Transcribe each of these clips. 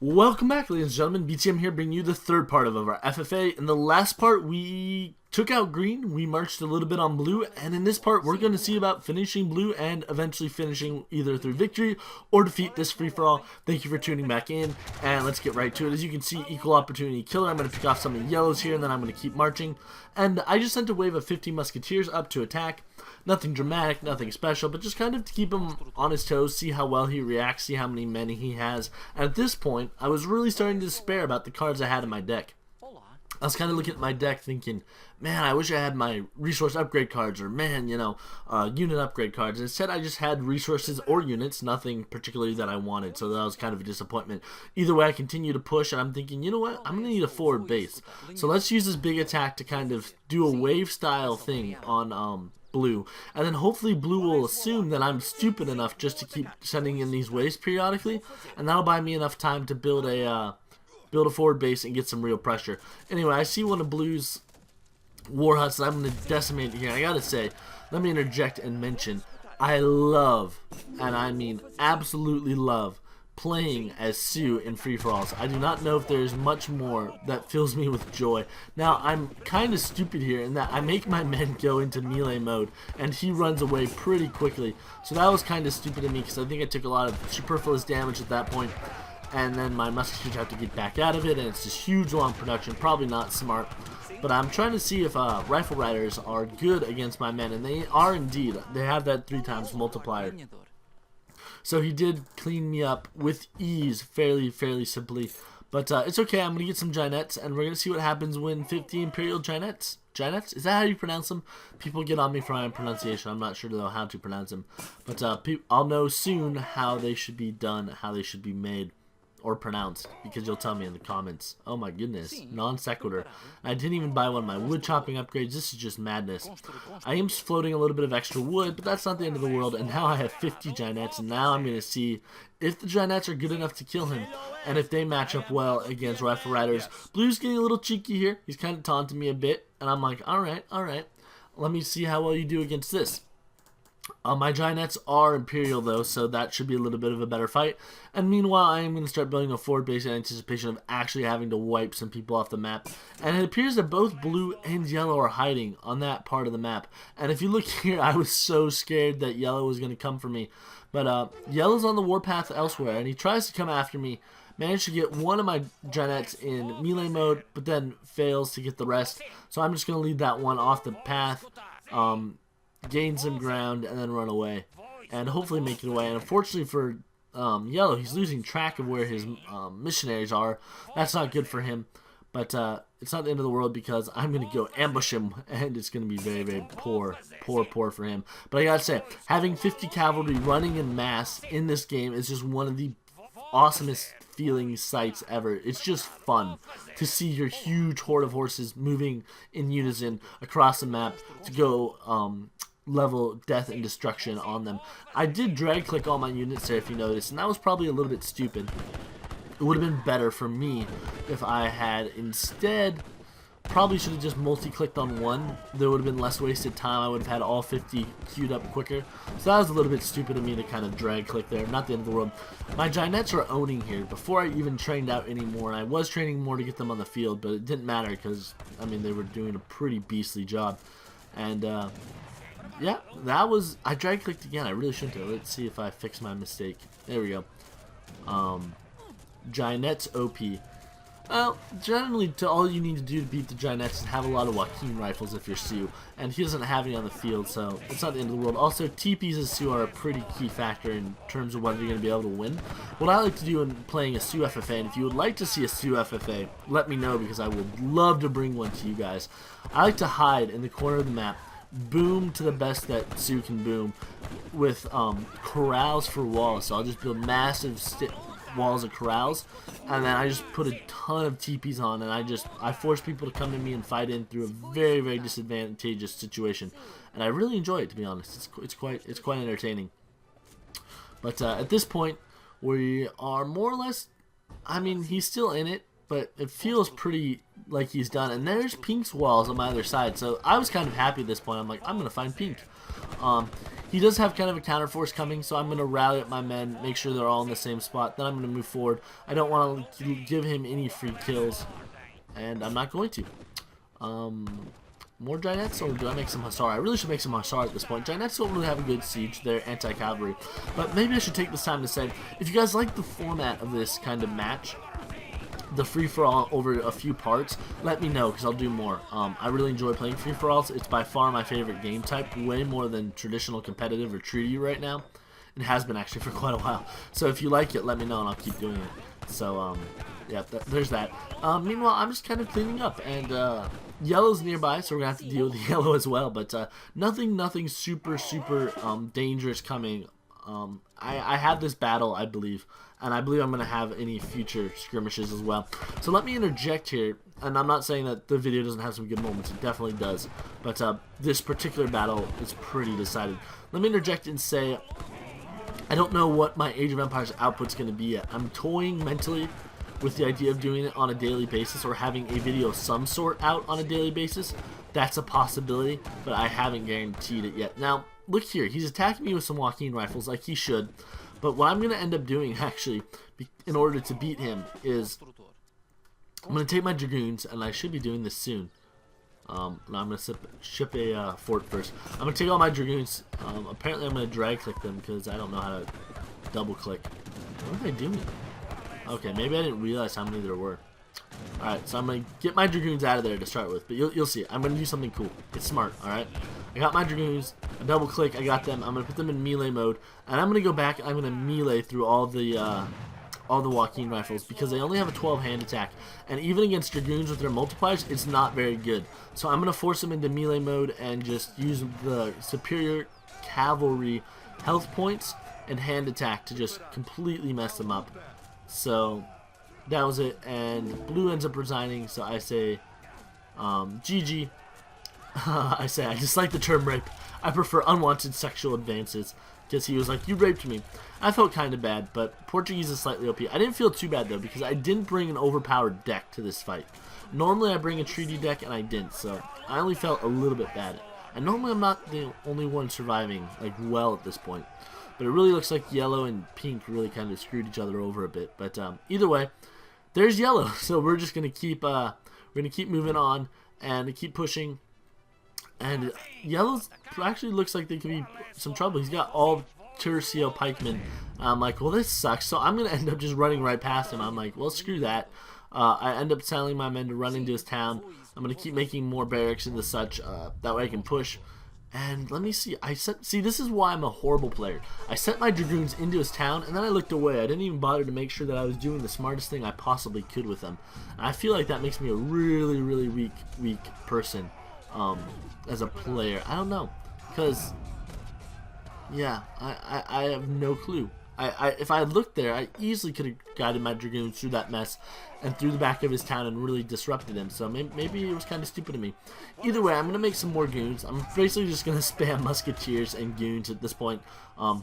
Welcome back, ladies and gentlemen. BTM here, bringing you the third part of our FFA. In the last part, we took out green, we marched a little bit on blue, and in this part, we're going to see about finishing blue and eventually finishing either through victory or defeat this free-for-all. Thank you for tuning back in, and let's get right to it. As you can see, equal opportunity killer. I'm going to pick off some of the yellows here, and then I'm going to keep marching. And I just sent a wave of 50 musketeers up to attack. Nothing dramatic, nothing special, but just kind of to keep him on his toes, see how well he reacts, see how many men he has. And at this point, I was really starting to despair about the cards I had in my deck. I was kind of looking at my deck thinking, man, I wish I had my resource upgrade cards, or man, unit upgrade cards. Instead, I just had resources or units, nothing particularly that I wanted, so that was kind of a disappointment. Either way, I continue to push, and I'm thinking, you know what, I'm going to need a forward base. So let's use this big attack to kind of do a wave-style thing on blue, and then hopefully blue will assume that I'm stupid enough just to keep sending in these waves periodically, and that'll buy me enough time to build a forward base and get some real pressure. Anyway, I see one of blue's war huts that I'm going to decimate here. I gotta say, let me interject and mention, I love, and I mean absolutely love, playing as Sue in free-for-alls. I do not know if there's much more that fills me with joy. Now, I'm kind of stupid here in that I make my men go into melee mode, and he runs away pretty quickly. So that was kind of stupid of me, because I think I took a lot of superfluous damage at that point, and then my musketeers have to get back out of it, and it's this huge long production. Probably not smart. But I'm trying to see if rifle riders are good against my men, and they are indeed. They have that 3 times multiplier. So he did clean me up with ease, fairly simply. But it's okay, I'm going to get some Ginettes, and we're going to see what happens when 50 Imperial Ginettes. Ginettes? Is that how you pronounce them? People get on me for my pronunciation. I'm not sure though how to pronounce them. But I'll know soon how they should be done, how they should be made. Or pronounced, because you'll tell me in the comments. Oh my goodness, non sequitur. I didn't even buy one of my wood chopping upgrades. This is just madness. I am floating a little bit of extra wood, but that's not the end of the world. And now I have 50 Ginettes, and now I'm going to see if the Ginettes are good enough to kill him, and if they match up well against rifle riders. Blue's getting a little cheeky here. He's kind of taunting me a bit, and I'm like, all right. Let me see how well you do against this. My Ginettes are Imperial though, so that should be a little bit of a better fight. And meanwhile, I am going to start building a forward base in anticipation of actually having to wipe some people off the map. And it appears that both blue and yellow are hiding on that part of the map. And if you look here, I was so scared that yellow was going to come for me. But yellow's on the warpath elsewhere, and he tries to come after me. Managed to get one of my Ginettes in melee mode, but then fails to get the rest. So I'm just going to leave that one off the path. Gain some ground and then run away, and hopefully make it away. And unfortunately for yellow, he's losing track of where his missionaries are. That's not good for him, but it's not the end of the world, because I'm going to go ambush him, and it's going to be very poor for him. But I gotta say, having 50 cavalry running in mass in this game is just one of the awesomest feeling sights ever. It's just fun to see your huge horde of horses moving in unison across the map to go level death and destruction on them. I did drag click all my units there, if you noticed, and that was probably a little bit stupid. It would have been better for me if I had instead probably should have just multi-clicked on one. There would have been less wasted time. I would have had all 50 queued up quicker. So that was a little bit stupid of me to kind of drag click there. Not the end of the world. My Ginettes are owning here before I even trained out anymore. And I was training more to get them on the field, but it didn't matter because, I mean, they were doing a pretty beastly job. And, yeah, that was... I drag clicked again. I really shouldn't have. Let's see if I fix my mistake. There we go. Ginettes OP. Well, generally, all you need to do to beat the Ginettes is have a lot of Joaquin rifles if you're Sue, and he doesn't have any on the field, so it's not the end of the world. Also, TPs as Sue are a pretty key factor in terms of whether you're going to be able to win. What I like to do in playing a Sue FFA, and if you would like to see a Sue FFA, let me know, because I would love to bring one to you guys. I like to hide in the corner of the map, boom to the best that Sue can boom, with corrals for walls. So I'll just build massive walls of corrals, and then I just put a ton of TPs on, and I force people to come to me and fight in through a very disadvantageous situation, and I really enjoy it, to be honest. It's quite entertaining. But at this point, we are more or less, I mean, he's still in it, but it feels pretty like he's done. And there's Pink's walls on my other side, so I was kind of happy at this point. I'm like, I'm gonna find Pink. He does have kind of a counter force coming, so I'm going to rally up my men, make sure they're all in the same spot. Then I'm going to move forward. I don't want to give him any free kills, and I'm not going to. More Giants, or do I make some Hussar? I really should make some Hussar at this point. Giants don't really have a good siege. They're anti-cavalry. But maybe I should take this time to say, if you guys like the format of this kind of match, the free-for-all over a few parts, let me know, because I'll do more. I really enjoy playing free-for-alls. It's by far my favorite game type, way more than traditional competitive or treaty right now. It has been actually for quite a while. So if you like it, let me know and I'll keep doing it. So, yeah, there's that. Meanwhile, I'm just kind of cleaning up, and yellow's nearby, so we're gonna have to deal with the yellow as well. But nothing super dangerous coming. I have this battle, I believe, and I believe I'm gonna have any future skirmishes as well. So let me interject here, and I'm not saying that the video doesn't have some good moments. It definitely does. But this particular battle is pretty decided. Let me interject and say, I don't know what my Age of Empires output's going to be yet. I'm toying mentally with the idea of doing it on a daily basis or having a video of some sort out on a daily basis. That's a possibility, but I haven't guaranteed it yet. Now, look here. He's attacking me with some Joaquin rifles like he should, but what I'm going to end up doing, actually, in order to beat him is I'm going to take my Dragoons, and I should be doing this soon. Now I'm going to ship a fort first. I'm going to take all my Dragoons. Apparently I'm going to drag click them because I don't know how to double click. What am I doing? Okay, maybe I didn't realize how many there were. Alright, so I'm going to get my Dragoons out of there to start with. But you'll see. I'm going to do something cool. It's smart, alright? I got my Dragoons. I double click. I got them. I'm going to put them in melee mode. And I'm going to go back and I'm going to melee through all the Joaquin rifles because they only have a 12 hand attack, and even against Dragoons with their multipliers, it's not very good. So I'm going to force them into melee mode and just use the superior cavalry health points and hand attack to just completely mess them up. So that was it, and blue ends up resigning, so I say GG. I say I dislike the term rape. I prefer unwanted sexual advances. Because he was like, you raped me. I felt kind of bad, but Portuguese is slightly OP. I didn't feel too bad, though, because I didn't bring an overpowered deck to this fight. Normally, I bring a treaty deck, and I didn't, so I only felt a little bit bad. And normally, I'm not the only one surviving, like, well at this point. But it really looks like yellow and pink really kind of screwed each other over a bit. But either way, there's yellow. So we're just going to keep moving on and keep pushing. And yellow actually looks like they could be some trouble. He's got all tercio pikemen. I'm like, well, this sucks. So I'm going to end up just running right past him. I'm like, well, screw that. I end up telling my men to run into his town. I'm going to keep making more barracks and such. That way I can push. And let me see. See, this is why I'm a horrible player. I sent my Dragoons into his town, and then I looked away. I didn't even bother to make sure that I was doing the smartest thing I possibly could with them. And I feel like that makes me a really weak person. As a player, I don't know, because yeah, I have no clue. If I had looked there, I easily could have guided my Dragoons through that mess and through the back of his town and really disrupted him. So maybe it was kind of stupid of me. Either way, I'm gonna make some more goons. I'm basically just gonna spam musketeers and goons at this point.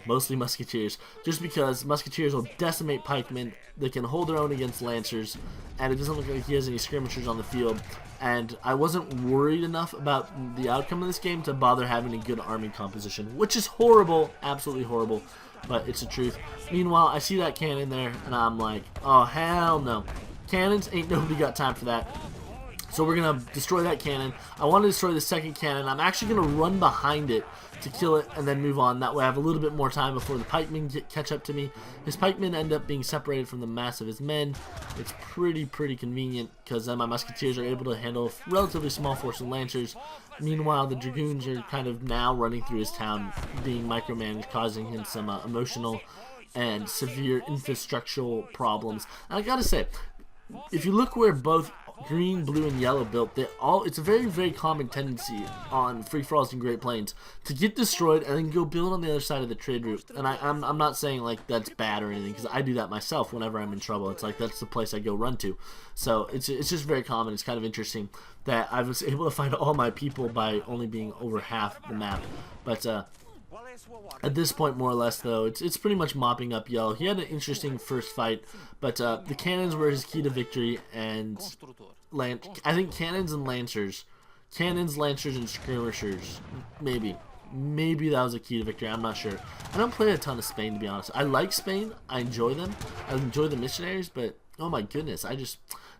Mostly musketeers, just because musketeers will decimate pikemen. They can hold their own against lancers, and it doesn't look like he has any skirmishers on the field. And I wasn't worried enough about the outcome of this game to bother having a good army composition, which is horrible, absolutely horrible, but it's the truth. Meanwhile, I see that cannon there, and I'm like, oh, hell no. Cannons, ain't nobody got time for that. So we're going to destroy that cannon. I want to destroy the second cannon. I'm actually going to run behind it to kill it and then move on. That way I have a little bit more time before the pikemen catch up to me. His pikemen end up being separated from the mass of his men. It's pretty convenient because then my musketeers are able to handle a relatively small force of lancers. Meanwhile, the Dragoons are kind of now running through his town, being micromanaged, causing him some emotional and severe infrastructural problems. And I gotta say, if you look where both green, blue, and yellow built, it's a very common tendency on free-for-alls in Great Plains to get destroyed and then go build on the other side of the trade route. And I'm not saying like that's bad or anything, because I do that myself whenever I'm in trouble. It's like that's the place I go run to. So it's just very common. It's kind of interesting that I was able to find all my people by only being over half the map. But at this point, more or less, though, it's pretty much mopping up yellow. He had an interesting first fight, but the cannons were his key to victory, and I think cannons and lancers, lancers and skirmishers, maybe. maybe that was a key to victory. I'm not sure. I don't play a ton of Spain, to be honest. I like Spain. I enjoy them. I enjoy the missionaries, but oh my goodness,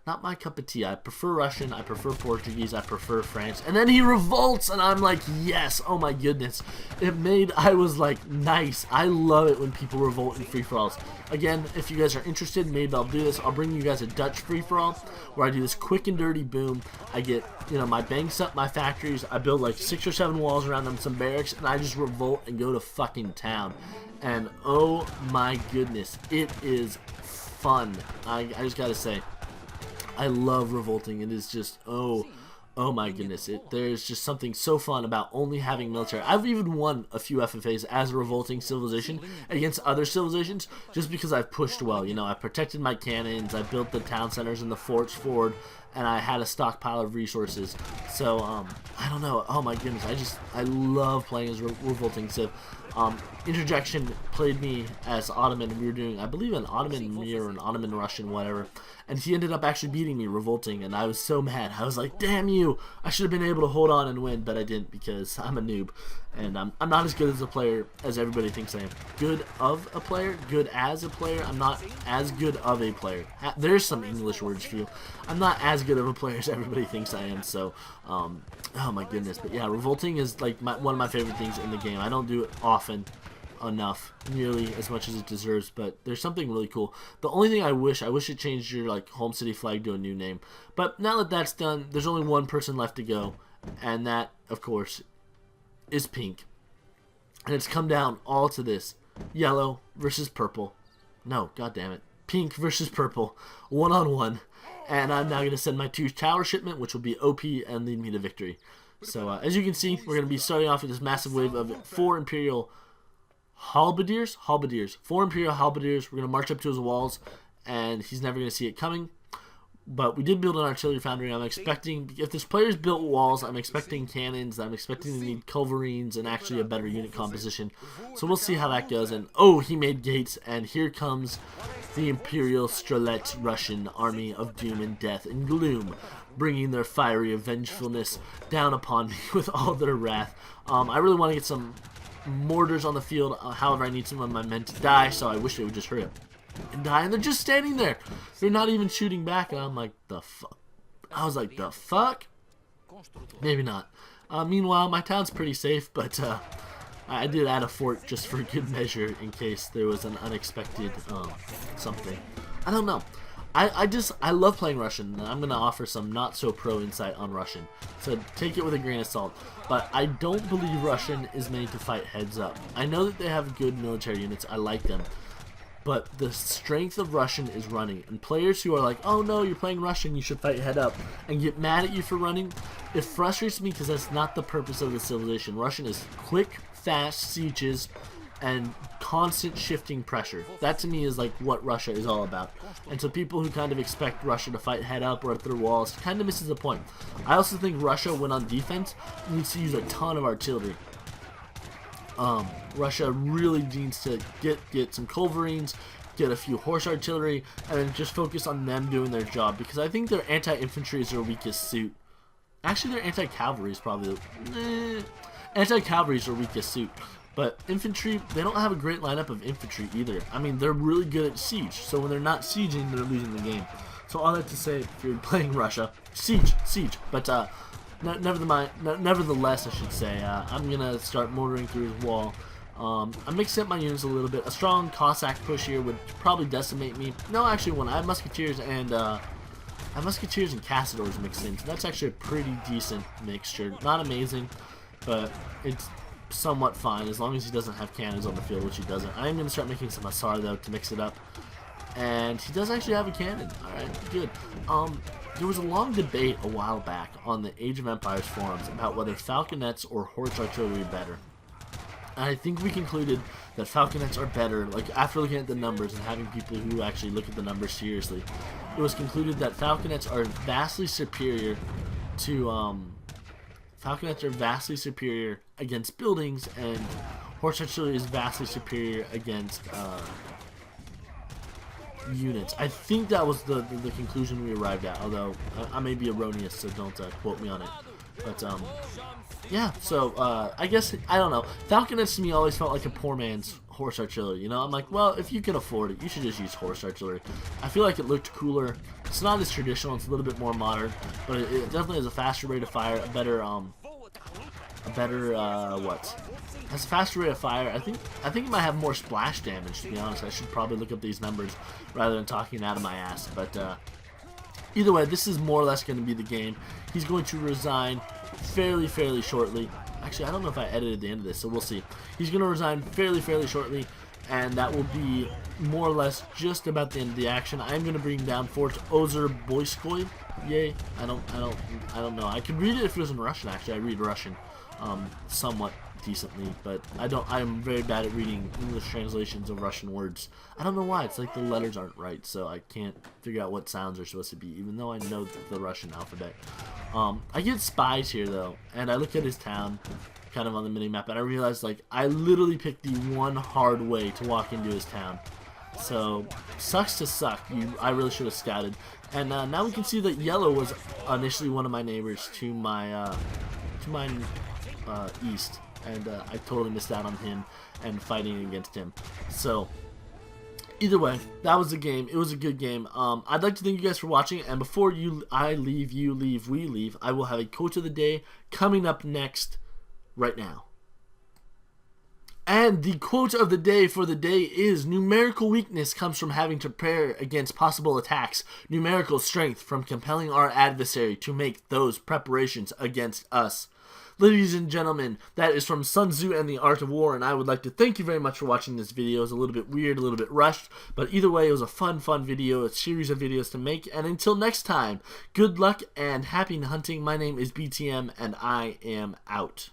not my cup of tea. I prefer Russian, I prefer Portuguese, I prefer France. And then he revolts, and I'm like, yes, oh my goodness. I was like, nice. I love it when people revolt in free-for-alls. Again, if you guys are interested, maybe I'll do this. I'll bring you guys a Dutch free-for-all where I do this quick and dirty boom. I get, my banks up, my factories. I build like 6 or 7 walls around them, some barracks, and I just revolt and go to fucking town. And oh my goodness, it is fun. I just gotta say, I love revolting. It is just, oh my goodness. There's just something so fun about only having military. I've even won a few FFAs as a revolting civilization against other civilizations just because I've pushed well. I protected my cannons, I built the town centers and the forts forward, and I had a stockpile of resources. So, I don't know. Oh my goodness. I love playing as revolting civ. Interjection played me as Ottoman, and we were doing, I believe, an Ottoman Mir or an Ottoman Russian, whatever. And he ended up actually beating me, revolting, and I was so mad. I was like, damn you! I should have been able to hold on and win, but I didn't because I'm a noob. And I'm not as good as a player as everybody thinks I am. Good of a player, good as a player. I'm not as good of a player. There's some English words for you. I'm not as good of a player as everybody thinks I am, so, oh my goodness. But yeah, revolting is like one of my favorite things in the game. I don't do it often enough, nearly as much as it deserves, but there's something really cool. The only thing I wish it changed your like home city flag to a new name. But now that that's done, there's only one person left to go, and that, of course, is pink. And it's come down all to this: yellow versus purple. No, god damn it, pink versus purple, 1-on-1. And I'm now going to send my 2 tower shipment, which will be OP and lead me to victory. So as you can see, we're going to be starting off with this massive wave of 4 Imperial halberdiers. 4 Imperial halberdiers. We're going to march up to his walls, and he's never going to see it coming. But we did build an artillery foundry. I'm expecting, if this player's built walls, I'm expecting cannons. I'm expecting to need culverines and actually a better unit composition. So we'll see how that goes. And oh, he made gates, and here comes the Imperial Strelet Russian army of doom and death and gloom, bringing their fiery vengefulness down upon me with all their wrath. I really want to get some mortars on the field. However, I need some of my men to die, so I wish they would just hurry up and die. And they're just standing there. They're not even shooting back, and I'm like, the fuck? I was like, the fuck? Maybe not. Meanwhile, my town's pretty safe, but I did add a fort just for good measure in case there was an unexpected something. I don't know. I love playing Russian, and I'm going to offer some not-so-pro insight on Russian. So take it with a grain of salt. But I don't believe Russian is made to fight heads up. I know that they have good military units. I like them. But the strength of Russian is running. And players who are like, oh no, you're playing Russian, you should fight head up, and get mad at you for running, it frustrates me because that's not the purpose of the civilization. Russian is quick, fast sieges and constant shifting pressure. That to me is like what Russia is all about. And so people who kind of expect Russia to fight head up or at their walls kind of misses the point. I also think Russia, when on defense, needs to use a ton of artillery. Russia really needs to get some culverines, get a few horse artillery, and then just focus on them doing their job, because I think their anti-infantry is their weakest suit. Actually, their anti-cavalry is probably anti-cavalry is their weakest suit. But infantry, they don't have a great lineup of infantry either. I mean, they're really good at siege, so when they're not sieging, they're losing the game. So all that to say, if you're playing Russia, siege. But nevertheless, I should say, I'm gonna start mortaring through his wall. I'm mixing up my units a little bit. A strong Cossack push here would probably decimate me. No, actually, when I have musketeers and Cassadors mixed in, so that's actually a pretty decent mixture. Not amazing, but it's somewhat fine as long as he doesn't have cannons on the field, which he doesn't. I am going to start making some Hussar though to mix it up, and he does actually have a cannon. Alright, good. There was a long debate a while back on the Age of Empires forums about whether falconets or horse artillery are better. And I think we concluded that falconets are better, like after looking at the numbers and having people who actually look at the numbers seriously. It was concluded that falconets are vastly superior to against buildings, and horse artillery is vastly superior against units. I think that was the conclusion we arrived at, although I may be erroneous, so don't quote me on it. But yeah. So I guess I don't know. Falconets to me always felt like a poor man's horse artillery. You know, I'm like, well, if you can afford it, you should just use horse artillery. I feel like it looked cooler. It's not as traditional. It's a little bit more modern, but it definitely has a faster rate of fire, a better what? Has a faster rate of fire. I think it might have more splash damage, to be honest. I should probably look up these numbers rather than talking out of my ass. But either way, this is more or less going to be the game. He's going to resign fairly shortly. Actually, I don't know if I edited the end of this, so we'll see. He's going to resign fairly shortly, and that will be more or less just about the end of the action. I am going to bring down Fort Ozerboyskoy. Yay! I don't know. I could read it if it was in Russian. Actually, I read Russian somewhat decently, but I am very bad at reading English translations of Russian words. I don't know why. It's like the letters aren't right, so I can't figure out what sounds are supposed to be, even though I know the Russian alphabet. I get spies here though, and I look at his town kind of on the mini map, and I realize like I literally picked the one hard way to walk into his town. So sucks to suck. I really should have scouted. And now we can see that yellow was initially one of my neighbors to my east, and I totally missed out on him and fighting against him. So either way, that was the game. It was a good game. I'd like to thank you guys for watching, and before we leave, I will have a quote of the day coming up next right now. And the quote of the day for the day is: numerical weakness comes from having to prepare against possible attacks. Numerical strength from compelling our adversary to make those preparations against us. Ladies and gentlemen, that is from Sun Tzu and the Art of War, and I would like to thank you very much for watching this video. It was a little bit weird, a little bit rushed, but either way, it was a fun video, a series of videos to make. And until next time, good luck and happy hunting. My name is BTM, and I am out.